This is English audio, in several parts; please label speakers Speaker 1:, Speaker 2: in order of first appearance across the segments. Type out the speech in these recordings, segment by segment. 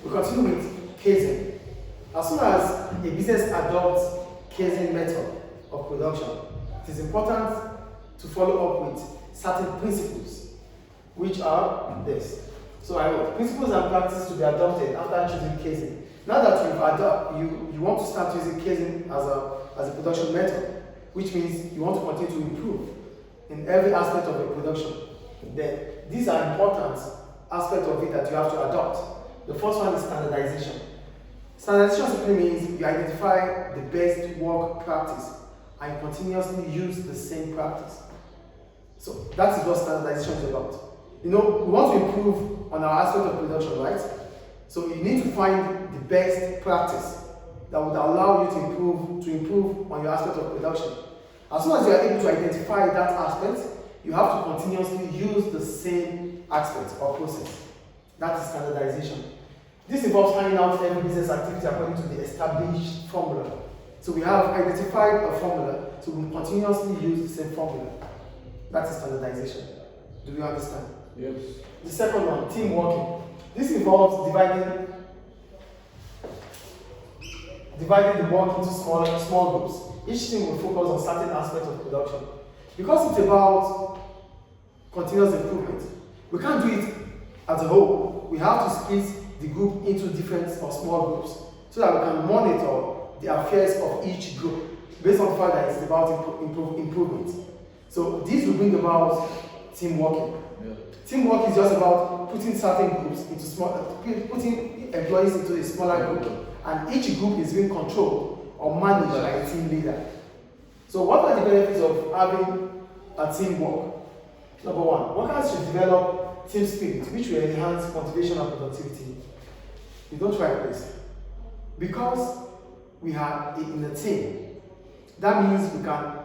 Speaker 1: We continue with Kaizen. As soon as a business adopts Kaizen method of production, it is important to follow up with certain principles, which are this. So I wrote principles and practices to be adopted after choosing Kaizen. Now that you want to start using Kaizen as a production method, which means you want to continue to improve in every aspect of your production. Then these are important aspects of it that you have to adopt. The first one is standardization. Standardization simply means you identify the best work practice and continuously use the same practice. So that is what standardization is about. You know, we want to improve on our aspect of production, right? So you need to find the best practice that would allow you to improve on your aspect of production. As soon as you are able to identify that aspect, you have to continuously use the same aspect or process. That is standardization. This involves finding out every business activity according to the established formula. So we have identified a formula, so we continuously use the same formula. That is standardization. Do you understand?
Speaker 2: Yes.
Speaker 1: The second one, team working. This involves dividing the work into small groups. Each team will focus on certain aspects of production. Because it's about continuous improvement, we can't do it as a whole. We have to split the group into different or small groups so that we can monitor the affairs of each group based on the fact that it's about improvement. So this will bring about team working.
Speaker 2: Yeah.
Speaker 1: Teamwork is just about putting certain groups into putting employees into a smaller group, and each group is being controlled or managed by a team leader. So what are the benefits of having a teamwork? Number one, workers should develop team spirit, which will enhance motivation and productivity. You don't try this. Because we are in a team, that means we can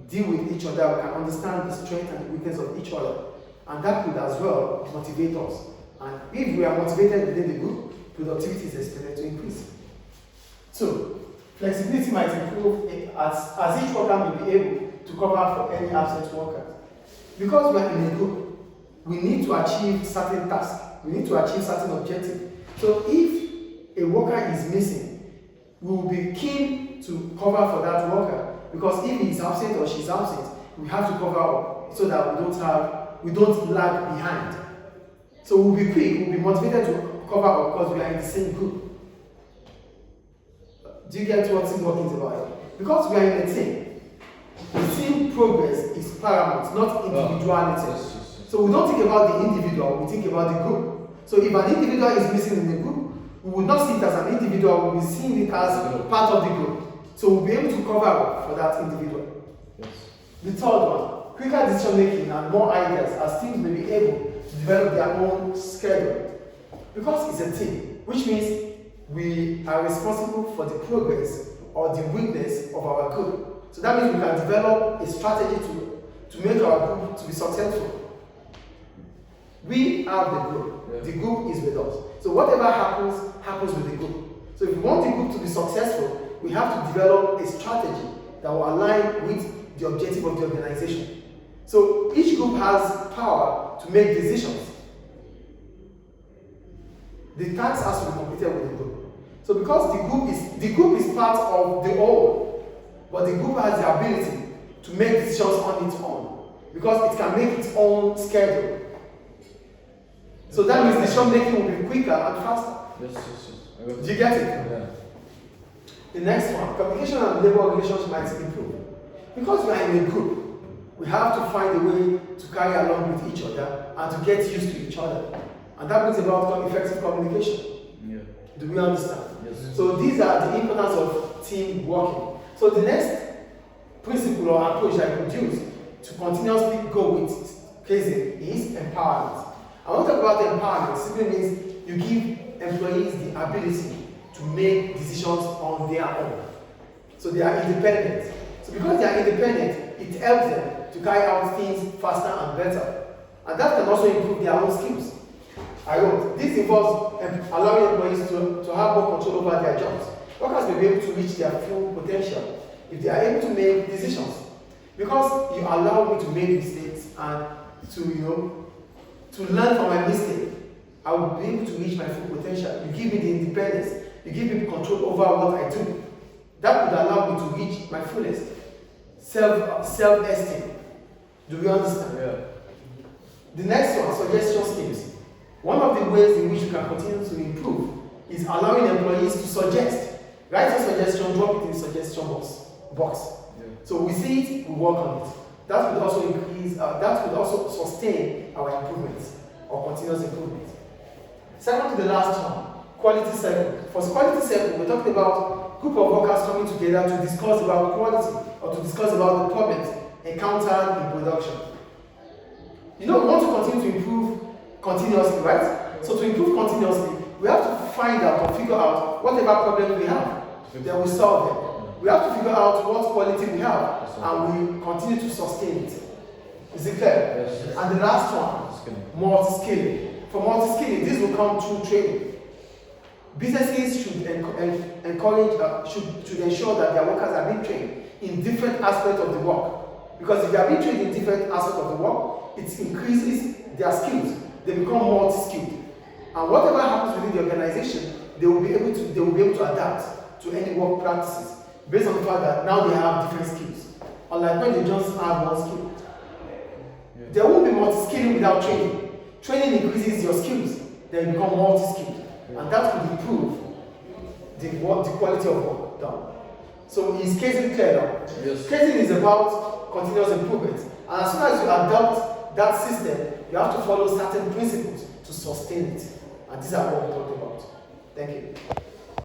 Speaker 1: deal with each other, we can understand the strength and the weakness of each other. And that could as well motivate us. And if we are motivated within the group, productivity is expected to increase. Two, flexibility might improve as each worker may be able to cover for any absent worker. Because we are in a group, we need to achieve certain tasks, we need to achieve certain objectives. So if a worker is missing, we will be keen to cover for that worker. Because if he is absent or she is absent, we have to cover up so that we don't lag behind. So we'll be quick, we'll be motivated to cover up because we are in the same group. Do you get what teamwork is about? Because we are in a team, the team progress is paramount, not individuality.
Speaker 2: Yes.
Speaker 1: So we don't think about the individual, we think about the group. So if an individual is missing in the group, we will not see it as an individual, we'll be seeing it as part of the group. So we'll be able to cover up for that individual.
Speaker 2: Yes.
Speaker 1: The third one, quicker decision making and more ideas as teams may be able to develop their own schedule. Because it's a team, which means we are responsible for the progress or the weakness of our group. So that means we can develop a strategy to make our group to be successful. We have the group. Yeah. The group is with us. So whatever happens with the group. So if we want the group to be successful, we have to develop a strategy that will align with the objective of the organization. So each group has power to make decisions. The task has to be completed with the group. So because the group is part of the whole, but the group has the ability to make decisions on its own because it can make its own schedule. So that means decision making will be quicker and faster.
Speaker 2: Yes.
Speaker 1: Do you get it?
Speaker 2: Yeah.
Speaker 1: The next one, communication and labor relations might improve. Because we are in a group, we have to find a way to carry along with each other and to get used to each other. And that brings about effective communication.
Speaker 2: Yeah.
Speaker 1: Do we understand?
Speaker 2: Yes.
Speaker 1: So these are the importance of team working. So the next principle or approach I could use to continuously go with Kaizen is empowerment. I want to talk about empowerment. Simply means you give employees the ability to make decisions on their own. So they are independent. So because they are independent, it helps them to carry out things faster and better. And that can also improve their own skills. This involves allowing employees to have more control over their jobs. Workers may be able to reach their full potential if they are able to make decisions. Because you allow me to make mistakes and to learn from my mistake. I will be able to reach my full potential. You give me the independence. You give me control over what I do. That would allow me to reach my fullest self-esteem. Do you understand?
Speaker 2: Yeah.
Speaker 1: The next one, suggestion skills. One of the ways in which you can continue to improve is allowing employees to suggest. Write a suggestion, drop it in the suggestion box.
Speaker 2: Yeah.
Speaker 1: So we see it, we work on it. That would also increase, that would also sustain our improvements or continuous improvement. Second to the last one, quality circle. For quality circle, we're talking about group of workers coming together to discuss about quality or to discuss about the problems encountered in production. You know, we want to continue to improve continuously, right? So to improve continuously, we have to find out or figure out whatever problem we have, then we solve them. We have to figure out what quality we have, and we continue to sustain it. Is it clear?
Speaker 2: Yes.
Speaker 1: And the last one, multi-skilling. For multi-skilling, this will come through training. Businesses should encourage, should ensure that their workers are being trained in different aspects of the work. Because if they are being trained in different aspects of the work, it increases their skills. They become multi-skilled. And whatever happens within the organization, they will be able to adapt to any work practices based on the fact that now they have different skills. Unlike when they just have one skill. Yeah. There won't be multi-skilling without training. Training increases your skills, then you become multi-skilled. Yeah. And that will improve the quality of work done. So is Kaizen clear now?
Speaker 2: Yes.
Speaker 1: Kaizen is about continuous improvement. And as soon as you adopt that system, you have to follow certain principles to sustain it. And these are what we talked about. Thank you.